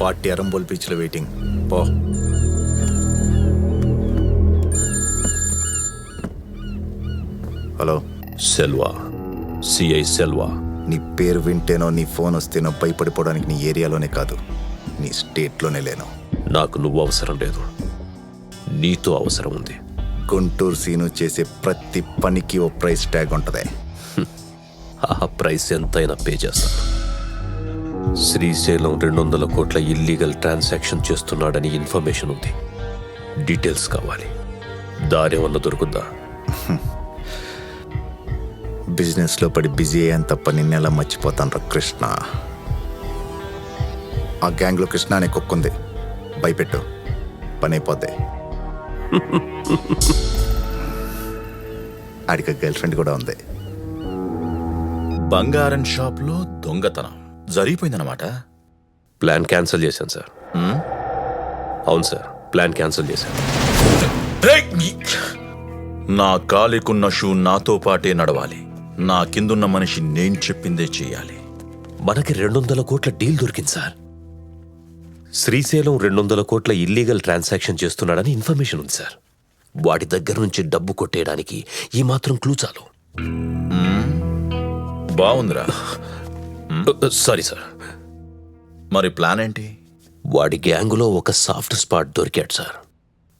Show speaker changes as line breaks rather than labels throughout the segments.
Party Arambol బీచ్లో waiting. పో. Hello
Selva, CI Selva.
నీ పేరు వింటేనో నీ ఫోన్ వస్తేనో భయపడిపోవడానికి నీ ఏరియాలోనే కాదు, నీ స్టేట్లోనే లేను.
నాకు నువ్వు అవసరం లేదు, నీతో అవసరం ఉంది.
గుంటూరు సీను చేసే ప్రతి పనికి ఓ ప్రైస్ ట్యాగ్ ఉంటుంది.
ఆ ప్రైస్ ఎంతైనా పే చేస్తాను. శ్రీశైలం 200 కోట్ల ఇల్లీగల్ ట్రాన్సాక్షన్ చేస్తున్నాడని ఇన్ఫర్మేషన్ ఉంది. డీటెయిల్స్ కావాలి. దారేమన్నా దొరుకుద్దా?
బిజినెస్లో పడి బిజీ అయ్యాను తప్ప నిన్నెలా మర్చిపోతాను రా కృష్ణ. ఆ గ్యాంగ్లో కృష్ణ అనే కుక్కుంది, భయపెట్టు, పని అయిపోద్ది. ఆడికి గర్ల్ ఫ్రెండ్ కూడా ఉంది.
బంగారం షాప్లో దొంగతనం జరిగిపోయిందన్నమాట.
ప్లాన్ క్యాన్సిల్ చేశాను సార్. అవును సార్, ప్లాన్ క్యాన్సిల్ చేశాను.
నా కాలికున్న షూ నాతో పాటే నడవాలి. నా కిందున్న మనిషి నేను చెప్పిందే చెయ్యాలి.
మనకి 200 కోట్ల డీల్ దొరికింది సార్. శ్రీశైలం 200 కోట్ల ఇల్లీగల్ ట్రాన్సాక్షన్ చేస్తున్నాడని ఇన్ఫర్మేషన్ ఉంది సార్. వాడి దగ్గర నుంచి డబ్బు కొట్టేయడానికి ఈ మాత్రం క్లూ చాలు.
బాగుందిరా.
Sorry sir.
మరి ప్లాన్ ఏంటి?
వాడి గ్యాంగులో ఒక సాఫ్ట్ స్పాట్ దొరికాడు సార్.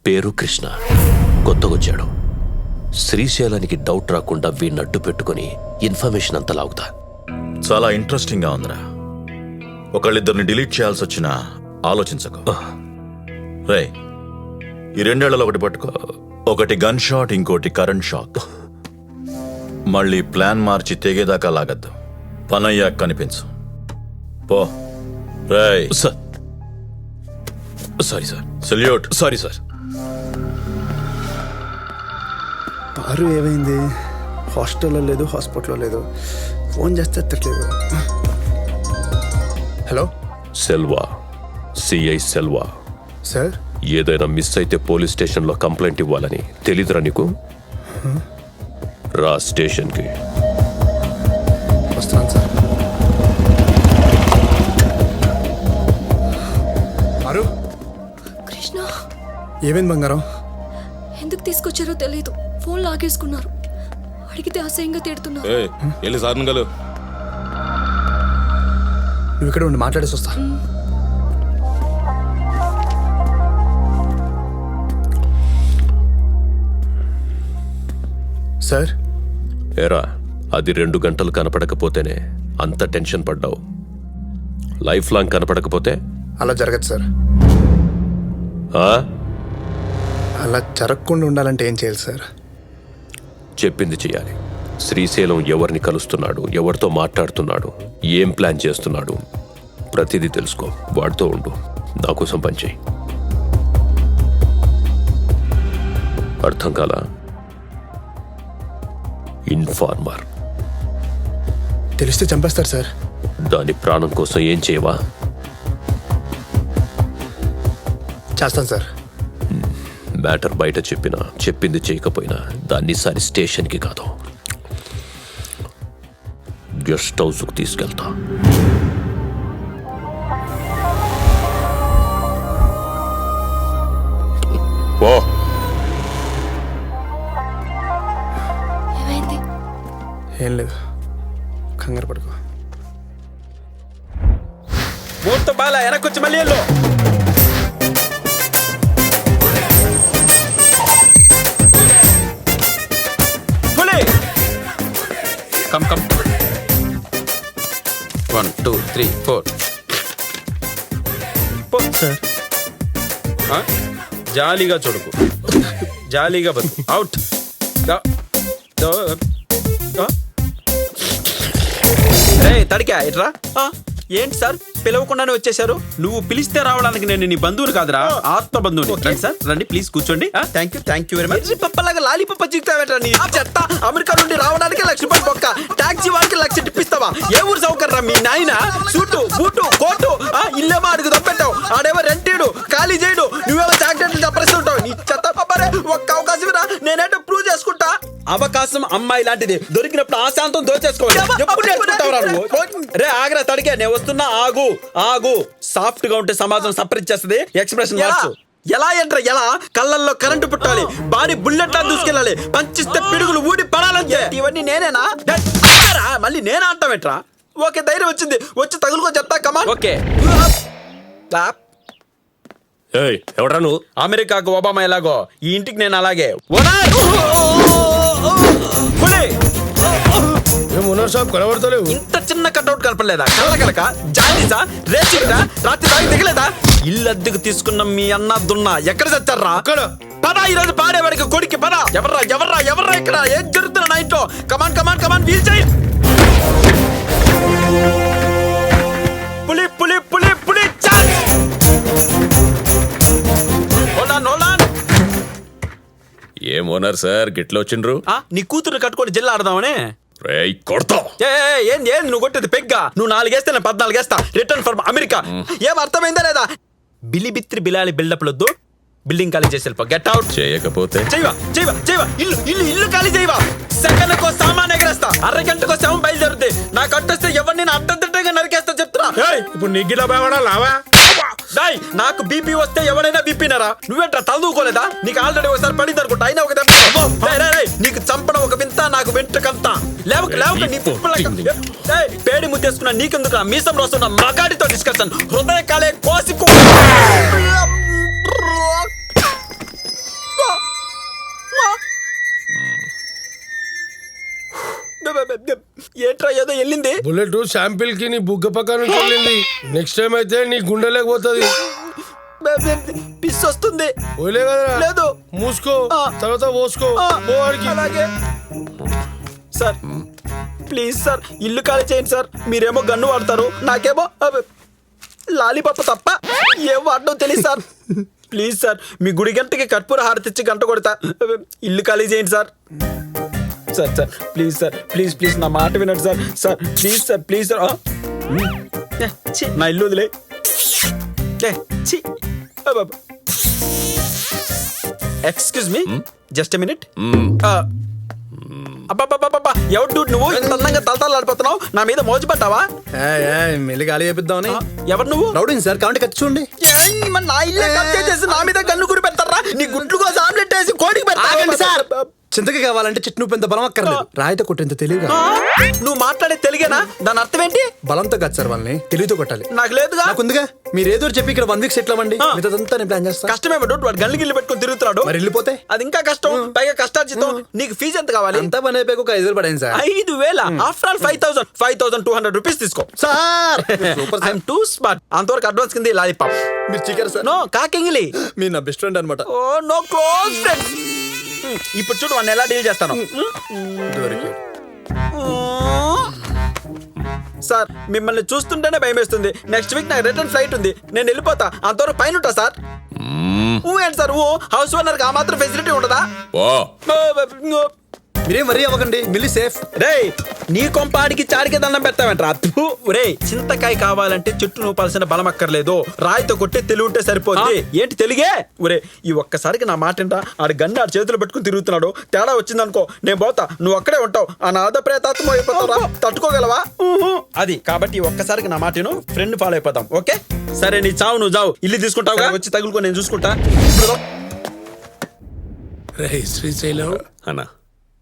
పేరు కృష్ణ, కొత్తగొచ్చాడు. శ్రీశైలానికి డౌట్ రాకుండా వీడిని అడ్డు పెట్టుకుని ఇన్ఫర్మేషన్ అంతా లాగుతా.
చాలా ఇంట్రెస్టింగ్ గా ఉందిరా. ఒకళ్ళిద్దరిని డిలీట్ చేయాల్సి వచ్చినా ఆలోచించకు. రే, ఈ 2 ఏళ్లలో ఒకటి పట్టుకో. ఒకటి గన్ షాట్, ఇంకోటి కరెంట్ షాక్. మళ్ళీ ప్లాన్ మార్చి తెగేదాకా లాగద్దు. పనయ్యాక కనిపించు. పో. రేయ్
sir. Sorry sir.
Salute.
Sorry sir.
Paru ఏమైంది? హాస్టల్లో లేదు, హాస్పిటల్లో లేదు. ఫోన్ చేస్తే ఎత్తట్లేదు. Hello
Selva, CI Selva.
Sir,
ఏదైనా మిస్ అయితే పోలీస్ స్టేషన్లో కంప్లైంట్ ఇవ్వాలని తెలీదురా నీకు? రా స్టేషన్కి.
వస్తున్నాను సార్. పారు,
కృష్ణ
ఏమైంది బంగారం?
ఎందుకు తీసుకొచ్చారో తెలీదు. ఫోన్ లాగేసుకున్నారు. అడిగితే అసహ్యంగా తిడుతున్నారు.
నువ్వు ఇక్కడ ఉండి మాట్లాడేసి వస్తా. సార్,
ఏరా, అది 2 గంటలు కనపడకపోతేనే అంత టెన్షన్ పడ్డావు. లైఫ్ లాంగ్ కనపడకపోతే?
అలా జరగదు సార్.
ఆ?
అలా జరగకుండా ఉండాలంటే ఏం చేయాలి సార్?
చెప్పింది చెయ్యాలి. శ్రీశైలం ఎవరిని కలుస్తున్నాడు, ఎవరితో మాట్లాడుతున్నాడు, ఏం ప్లాన్ చేస్తున్నాడు, ప్రతిదీ తెలుసుకో. వాడితో ఉండు, నా కోసం పనిచేయి. అర్థం కాలా? ఇన్ఫార్మర్.
తెలిస్తే చంపేస్తారు సార్.
దాని ప్రాణం కోసం ఏం చేయవా?
చేస్తాను సార్.
మ్యాటర్ బయట చెప్పినా, చెప్పింది చేయకపోయినా దాన్ని సారి స్టేషన్కి కాదు, గెస్ట్ హౌస్కి తీసుకెళ్తా.
ఓ,
ఏమైంది?
ఏం లేదు, కంగారు పడుకో.
మూర్త బాల వెనకొచ్చి మళ్ళీ వెళ్ళు. Come come 1 2 3 4. సార్, జాలీగా చూడకు, జాలీగా బతుకు. అవుట్. తడికా ఇట్రా. ఏంటి సార్, పిలవకుండానే వచ్చేసారు? నువ్వు పిలిస్తే రావడానికి నేను నీ బంధువులు కాదురా, ఆత్మ బంధువుని. రండి సార్, రండి ప్లీజ్ కూర్చోండి. Thank you very much. పప్పలాగా లాలీపప్ప చిక్తావేట్రా నీ చెత్త. అమెరికా నుండి రావడానికి ₹1,00,000 బొక్క, టాక్సీ వాడికి 1,00,000 టిప్పిస్తావా? ఏ ఊరు సౌకర్యం మీ నాయన? సూటు బూటు కోటు ఇల్లేమో అడుగు తప్పెట్టావు. ఆడేమో రెంటేడు, ఖాళీ చేయడు, నువ్వేమో చాక్లెట్లు చప్పరిస్తుంటావు. నీ చెత్త పప్పరే. ఒక్క అవకాశం రా, నేనేంటో ప్రూవ్ చేసుకుంటా. అవకాశం అమ్మాయి లాంటిది, దొరికినప్పుడు ఆశాంతం దోచేసుకోవాలి. ఎప్పుడు నేర్చుకుంటావురా నువ్వు? రే ఆగ్రా తడికే, నేను వస్తున్నా, ఆగు ఆగు. సాఫ్ట్ గా ఉంటే సమాజం సపరిచ్చేస్తుంది. ఎక్స్ప్రెషన్ మార్చు. ఎలా ఏంట్రా ఎలా? కళ్ళల్లో కరెంటు పుట్టాలి, బాడీ బుల్లెట్లా దూసుకెళ్ళాలి, పంచిస్తే పిడుగులు ఊడి పడాలంటే. ఇవన్నీ నేనేనా? మళ్ళీ నేనా అంటావేట్రా? ఓకే ధైర్యం వచ్చింది, వచ్చి తగులుకో చెప్తా. కమా ఓకే.
ఎవడ్రా నువ్వు?
అమెరికాకు ఒబామా ఎలాగో ఈ ఇంటికి నేను అలాగే. ఇంత చిన్న కట్అవుట్ కనపడలేదా? కలకలక జాలీసా రేసిరా రాత్రి దాగి దిగలేదా? ఇల్లు అద్దెకు తీసుకున్న మీ అన్న దున్నా ఎక్కడ చచ్చారా? పదా ఈరోజు పాడేవాడికి కొడుకి పద. ఎవర్రా ఎవర్రా ఎవర్రా ఇక్కడ? ఏం జరుగుతున్నా నా ఇంట్లో? కమాన్ కమాన్ కమాన్ వీల్ చేయి. పులి పులి పులి పులి చార్జ్.
ఏం ఓనర్ సార్ గిట్ల వచ్చిండ్రు?
నీ కూతురు కట్టుకొని జిల్లా ఆడదామని.
కొడతా.
ఏంది నువ్వు కొట్టేది పెగ్గా? నువ్వు 4 వేస్తే నేను 14 వేస్తా. Return for America. ఏం అర్థమైందా లేదా? బిలిబిత్రి బిలాలి బిల్డప్ లొద్దు. బిల్డింగ్ ఖాళీ చేసి వెళ్ళిపో. Get out.
చేయకపోతే
చేయవా చేయవా చేయవా. ఇల్లు ఇల్లు ఇల్లు ఖాళీ చేయవా. సెకండ్ కో సామాన్ ఎగరేస్తా. అరగంటకో శవం బయలుదేరుద్ది. నాకు అట్టొస్తే ఎవరిని అడ్డంగా నరికేస్తా చెప్తున్నా.
ఇప్పుడు నీగిలా బావడా లావా?
నాకు బీపీ వస్తే ఎవరైనా బీపీనారా? నువ్వేంట్రా తలదూకోలేదా? నీకు ఆల్రెడీ ఒకసారి పడింది అనుకుంటా. అయినా ఒక దెబ్బ. నీకు చంపడం ఒక వింత, నాకు వెంట్రుకంతా. లేవక లేవక నీ పేడి ముద్దేసుకున్నా. నీకెందుకు మీసం రోస్తున్న మగాడితో డిస్కషన్? హృదయ కాలే కోసి ఏంట్రా ఏదో వెళ్ళింది?
బుల్లెట్ శాంపిల్ కి నీ బుగ్గ పక్క నుంచి వెళ్ళింది. నెక్స్ట్ టైం అయితే నీ గుండెలోకి పోతుంది.
పిస్ వస్తుంది.
పోలే కదరా?
లేదు.
మూసుకో, తర్వాత పోసుకో.
అలాగే సార్, ప్లీజ్ సార్ ఇల్లు ఖాళీ చేయండి సార్. మీరేమో గన్ను వాడతారు, నాకేమో లాలీపాప తప్ప ఏం వాడడం తెలియదు సార్. ప్లీజ్ సార్ మీ గుడి గంటకి కర్పూర హారతిచ్చి గంట కొడతా. ఇల్లు ఖాళీ చేయండి sir. Sir sir please sir, please please నా మాట వినండి sir. Sir please sir, please sir. నా ఇల్లు వదిలే. Excuse me, just a minute. అబ్బాబ్బాబ్బా ఎవరు డూడ్ నువ్వు? ఇంత అందంగా తలతలాడిపోతున్నావు. నా మీద మోజు పట్టావా?
మెల్లి గాలి చేపిద్దామని.
ఎవరు నువ్వు?
రౌడీని సార్, కాబట్టి ఖర్చు చూడండి.
నా ఇల్లే కబ్జా చేసి నా మీద కన్ను గురి పెడతారా? నీ గుడ్లు కోసం ఆమ్లెట్ వేసి కోడికి పెడతారు
సార్. చింతకి కావాలంటే చెట్టు పెద్ద బలం అక్కర్లేదు, రాయితో కొట్టేంత తెలియదు.
నువ్వు మాట్లాడే తెలుగేనా? దాని అర్థం ఏంటి?
బలంతో కాదు సార్, వాళ్ళని తెలివితో కొట్టాలి.
నాకు లేదుగా.
నాకుందిగా. మీరు ఏదో చెప్పి ఇక్కడ 1 వీక్ సెటిల్ అవ్వండి, మిగతాదంతా నేను ప్లాన్ చేస్తాను.
కష్టమేమో డూడ్, వాడు గల్లి గిల్లి పెట్టుకుని తిరుగుతున్నాడు.
మరి వెళ్ళిపోతే
అది ఇంకా కష్టం, పైగా కష్టార్జితం. నీకు ఫీజు ఎంత కావాలి?
అంతా పని అయిపోయి ఒక 5,000 పడేయండి సార్.
5,000? ఆఫ్టర్ ఆల్ 5,200 రూపీస్ తీసుకో
సార్.
I'm too smart. అంతవరకు అడ్వాన్స్ కింద లాలీపాప్.
మీరు చికెన్ సార్?
నో, కాకింగిలి.
మీరు నా బెస్ట్ ఫ్రెండ్ అనమాట.
Oh no, close friends. ఇప్పుడు చూడు వాడిని ఎలా డీల్ చేస్తాను. సార్ మిమ్మల్ని చూస్తుంటేనే భయం వేస్తుంది. నెక్స్ట్ వీక్ నాకు రిటర్న్ ఫ్లైట్ ఉంది, నేను వెళ్ళిపోతా. అంతవరకు పైన ఉంటా సార్. ఏంటి సార్ హౌస్ ఓనర్ కి ఆ మాత్రం ఫెసిలిటీ ఉండదా?
మీరేం వరీ అవ్వకండి, మిల్లి సేఫ్.
రే నీ కొంపాడికి చాడికి దండం పెడతావేంట్రా? రే చింతకాయ కావాలంటే చెట్టు నూపాల్సిన బలం అక్కర్లేదు, రాయితో కొట్టి తెలివి ఉంటే సరిపోద్ది. ఏంటి తెలుగే? ఒరే ఈ ఒక్కసారికి నా మాట ఏంటా? ఆడు గన్ను ఆడు చేతులు పెట్టుకుని తిరుగుతున్నాడు. తేడా వచ్చిందనుకో నేను పోతా, నువ్వు అక్కడే ఉంటావు. ఆ నాద ప్రేతాత్మ అయిపోతావా? తట్టుకోగలవా? అది కాబట్టి ఒక్కసారికి నా మాటను ఫ్రెండ్ ఫాలో అయిపోతాం. ఓకే సరే, నీ చావు నువ్వు చావు. ఇల్లు తీసుకుంటావు, వచ్చి తగులుకో, నేను చూసుకుంటా.
శ్రీశైలం
అన్నా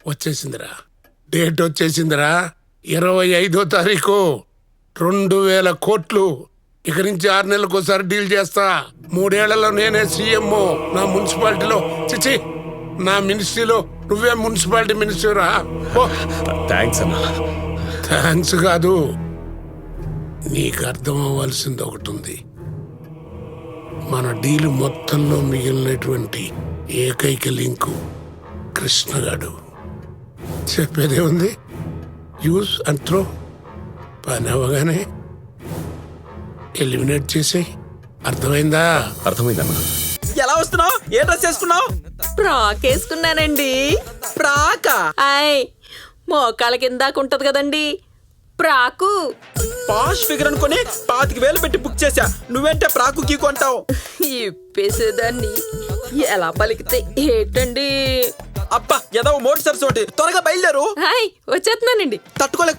వచ్చేసిందిరా, డేట్ వచ్చేసిందిరా. 25వ తారీఖు. 2,000 కోట్లు. ఇక నుంచి 6 నెలలకోసారి డీల్ చేస్తా. 3 ఏళ్లలో నేనే సీఎం. నా మున్సిపాలిటీలో చిచి నా మినిస్ట్రీలో నువ్వే మున్సిపాలిటీ మినిస్టరా.
థ్యాంక్స్ అన్నా.
థ్యాంక్స్ కాదు, నీకు అర్థం అవ్వాల్సింది ఒకటి ఉంది. మన డీలు మొత్తంలో మిగిలినటువంటి ఏకైక లింకు కృష్ణగాడు. చెప్పేదే ఉంది, యూజ్ అండ్ త్రో. పని అవ్వగానే ఎలిమినేట్ చేసి. అర్థమైందా?
అర్థమైందన్నా.
ఎలా వస్తున్నావు? ఏ డ్రెస్ చేసుకున్నావు?
ఫ్రాక్ వేసుకున్నానండి.
ఫ్రాకా?
ఆయ్ మోకాళ్ళ కిందాకు ఉంటది కదండి ప్రాకు.
పాష్ ఫిగర్ అనుకుని 25,000 పెట్టి బుక్ చేశా. నువ్వేంటే ప్రాకు గీకు అంటావు?
ఇప్పేసేదాన్ని ఎలా పలికితే ఏంటండి?
అబ్బా ఏదో మోటార్ సర్స్ ఒకటి త్వరగా బయలుదేరు
హాయ్ వచ్చేస్తున్నానండి.
తట్టుకోలేక